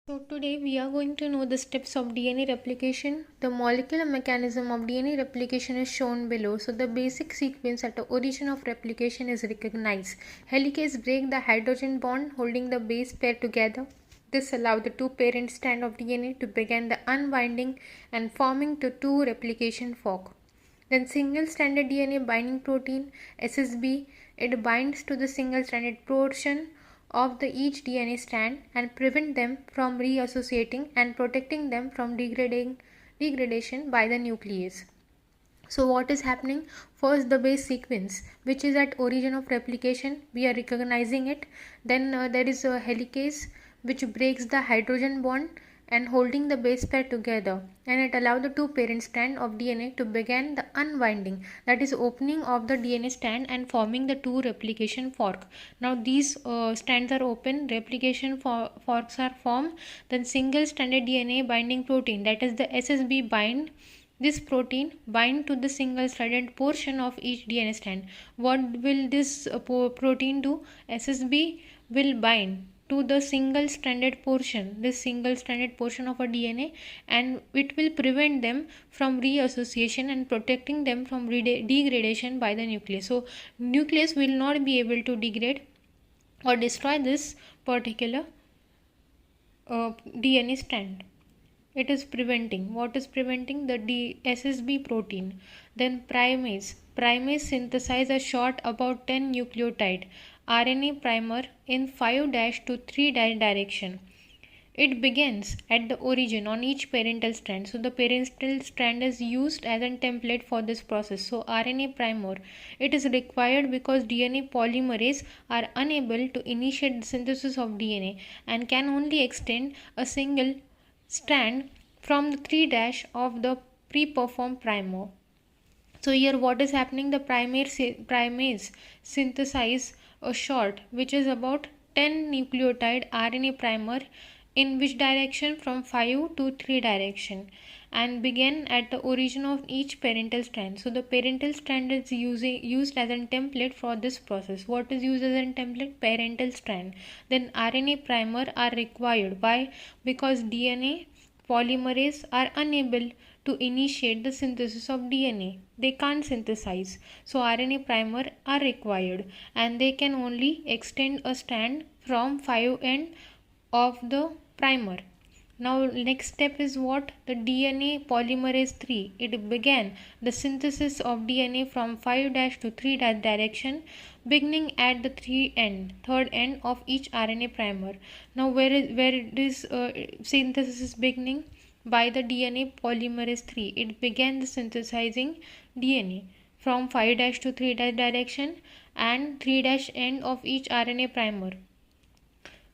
So today we are going to know the steps of DNA replication. The molecular mechanism of DNA replication is shown below. So the basic sequence at the origin of replication is recognized. Helicase break the hydrogen bond holding the base pair together. This allows the two parent strand of DNA to begin the unwinding and forming to two replication fork. Then single stranded DNA binding protein SSB, it binds to the single stranded portion of the each DNA strand and prevent them from reassociating and protecting them from degradation by the nuclease. So what is happening? First, the base sequence, which is at origin of replication, we are recognizing it. Then there is a helicase which breaks the hydrogen bond and holding the base pair together, and it allows the two parent strand of DNA to begin the unwinding, that is opening of the DNA strand and forming the two replication fork. Now these strands are open, replication forks are formed, then single stranded DNA binding protein, that is the SSB bind. This protein bind to the single stranded portion of each DNA strand. What will this protein do? SSB will bind to the single stranded portion, this single stranded portion of a DNA, and it will prevent them from reassociation and protecting them from degradation by the nucleus. So nucleus will not be able to degrade or destroy this particular DNA strand. It is preventing. What is preventing? The SSB protein. Then primase. Primase synthesize a short about 10 nucleotide RNA primer in 5' to 3' direction. It begins at the origin on each parental strand. So the parental strand is used as a template for this process. So RNA primer, it is required because DNA polymerase are unable to initiate the synthesis of DNA and can only extend a single strand from the 3' of the pre-performed primer. So here what is happening? The primase synthesize a short which is about 10 nucleotide RNA primer in which direction? From 5 to 3 direction, and begin at the origin of each parental strand. So the parental strand is used as a template for this process. What is used as a template? Parental strand. Then RNA primer are required. Why? Because DNA polymerase are unable to initiate the synthesis of DNA. They can't synthesize. So RNA primer are required, and they can only extend a strand from 5 end of the primer. Now next step is what? The DNA polymerase 3. It began the synthesis of DNA from 5' to 3' direction, beginning at the third end of each RNA primer. Now where is synthesis beginning? By the DNA polymerase 3. It began the synthesizing DNA from 5' to 3' direction and 3' end of each RNA primer.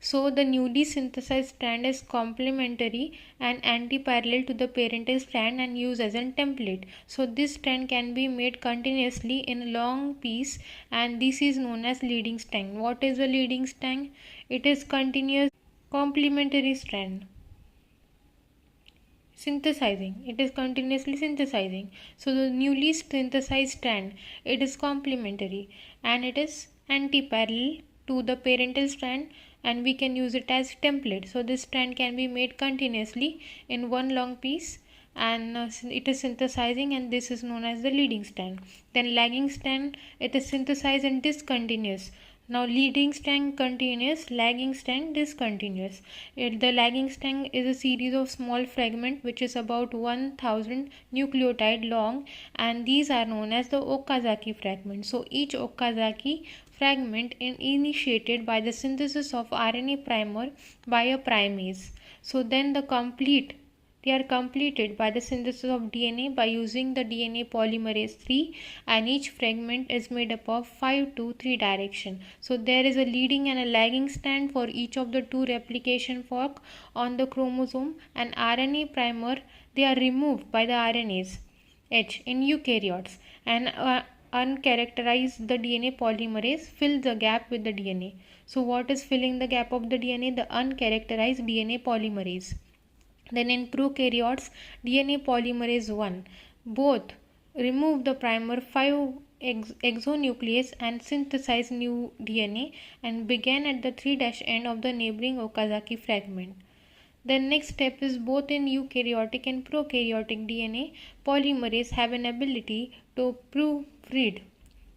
So the newly synthesized strand is complementary and anti-parallel to the parental strand and used as a template. So this strand can be made continuously in a long piece, and this is known as leading strand. What is a leading strand? It is continuous complementary strand. Synthesizing. It is continuously synthesizing. So the newly synthesized strand, it is complementary and it is anti-parallel to the parental strand, and we can use it as template. So this strand can be made continuously in one long piece, and it is synthesizing, and this is known as the leading strand. Then lagging strand, it is synthesized and discontinuous. Now leading strand continuous, lagging strand discontinuous. The lagging strand is a series of small fragments which is about 1000 nucleotide long, and these are known as the Okazaki fragments. So each Okazaki fragment is initiated by the synthesis of RNA primer by a primase. So then they are completed by the synthesis of DNA by using the DNA polymerase 3, and each fragment is made up of 5 to 3 direction. So there is a leading and a lagging strand for each of the two replication fork on the chromosome, and RNA primer, they are removed by the RNase H in eukaryotes, and uncharacterized the DNA polymerase fills the gap with the DNA. So what is filling the gap of the DNA? The uncharacterized DNA polymerase. Then in prokaryotes, DNA polymerase 1 both remove the primer 5 exonuclease and synthesize new DNA and began at the 3' end of the neighboring Okazaki fragment. Then next step is both in eukaryotic and prokaryotic DNA, polymerase have an ability to proofread.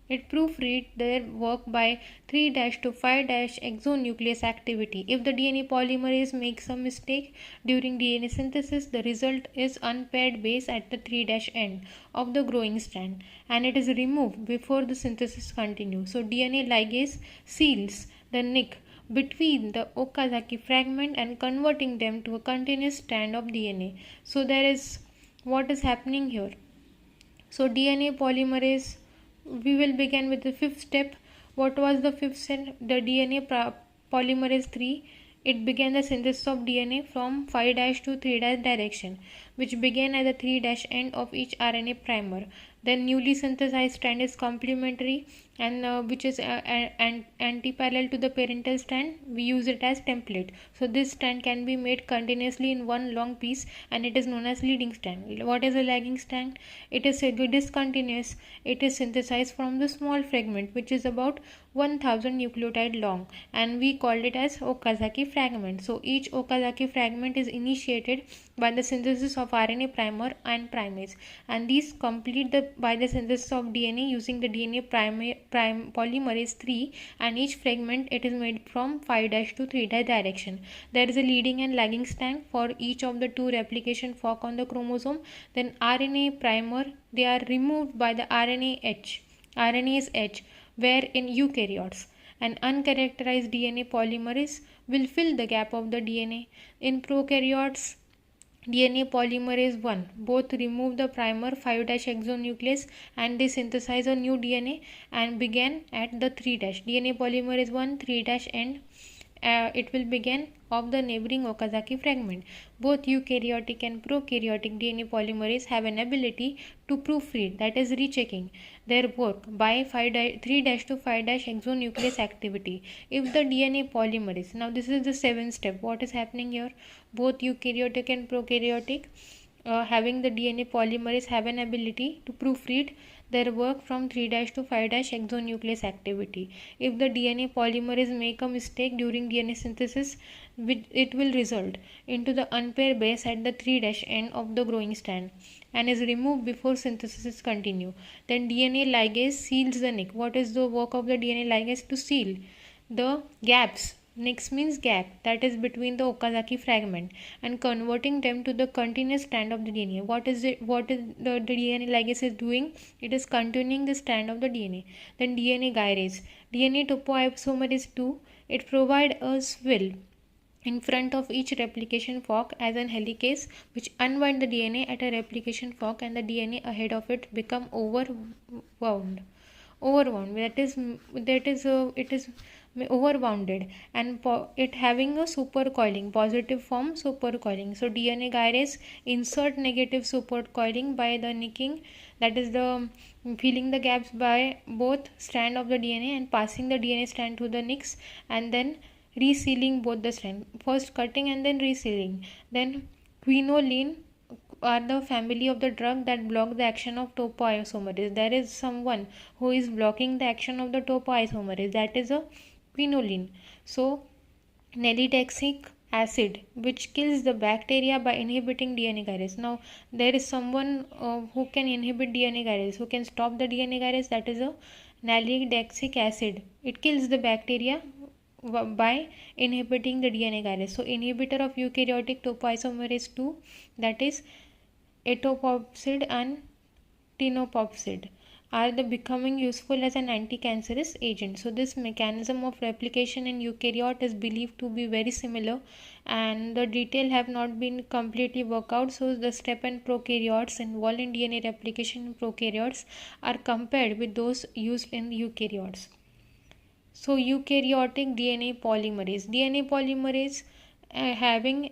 It proofread their work by 3' to 5' exonuclease activity. If the DNA polymerase makes a mistake during DNA synthesis, the result is unpaired base at the 3' end of the growing strand, and it is removed before the synthesis continues. So DNA ligase seals the nick between the Okazaki fragment and converting them to a continuous strand of DNA. So there is what is happening here. So DNA polymerase, we will begin with the fifth step. What was the fifth step? The DNA polymerase 3. It began the synthesis of DNA from 5' to 3' direction, which began at the 3' end of each RNA primer. Then newly synthesized strand is complementary and which is anti-parallel to the parental strand. We use it as template. So this strand can be made continuously in one long piece, and it is known as leading strand. What is a lagging strand? It is discontinuous. It is synthesized from the small fragment which is about 1000 nucleotide long, and we called it as Okazaki fragment. So each Okazaki fragment is initiated by the synthesis of RNA primer and primase, and these complete by the synthesis of DNA using the DNA polymerase 3, and each fragment it is made from 5' to 3' direction. There is a leading and lagging strand for each of the two replication fork on the chromosome. Then RNA primer, they are removed by the RNase H, where in eukaryotes an uncharacterized DNA polymerase will fill the gap of the DNA. In prokaryotes, DNA polymerase 1 both remove the primer 5' exonuclease and they synthesize a new DNA and begin at the 3'. DNA polymerase 1 3' end it will begin of the neighboring Okazaki fragment. Both eukaryotic and prokaryotic DNA polymerase have an ability to proofread, that is rechecking their work by 3' to 5' exonuclease activity. If the DNA polymerase, now this is the seventh step, what is happening here? Both eukaryotic and prokaryotic having the DNA polymerase have an ability to proofread their work from 3' to 5' exonuclease activity. If the DNA polymerase make a mistake during DNA synthesis, it will result into the unpaired base at the 3' end of the growing strand and is removed before synthesis is continue. Then DNA ligase seals the nick. What is the work of the DNA ligase? To seal the gaps. Nicks means gap, that is between the Okazaki fragment, and converting them to the continuous strand of the DNA. What is the DNA ligase is doing? It is continuing the strand of the DNA. Then DNA gyrase, DNA topoisomerase 2, it provide a swill in front of each replication fork as an helicase which unwind the DNA at a replication fork, and the DNA ahead of it become overwound. It is overwounded, and it having a supercoiling, positive form supercoiling. So DNA gyrase insert negative supercoiling by the nicking, that is the filling the gaps by both strand of the DNA and passing the DNA strand to the nicks, and then resealing both the strand, first cutting and then resealing. Then quinoline are the family of the drug that block the action of topoisomerase. There is someone who is blocking the action of the topoisomerase, that is a quinoline. So nalidixic acid which kills the bacteria by inhibiting DNA gyrase. Now there is someone who can inhibit DNA gyrase, who can stop the DNA gyrase, that is a nalidixic acid. It kills the bacteria by inhibiting the DNA gyrase. So inhibitor of eukaryotic topoisomerase 2, that is etoposide and tinopopsid, are the becoming useful as an anti-cancerous agent. So this mechanism of replication in eukaryote is believed to be very similar, and the detail have not been completely worked out. So the step and prokaryotes involved in DNA replication in prokaryotes are compared with those used in eukaryotes. So eukaryotic DNA polymerase having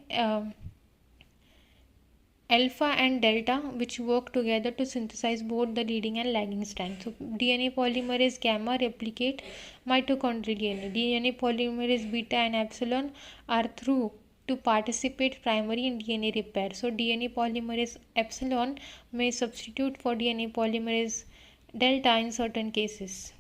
alpha and delta which work together to synthesize both the leading and lagging strands. So DNA polymerase gamma replicate mitochondrial DNA. DNA polymerase beta and epsilon are through to participate primary in DNA repair. So DNA polymerase epsilon may substitute for DNA polymerase delta in certain cases.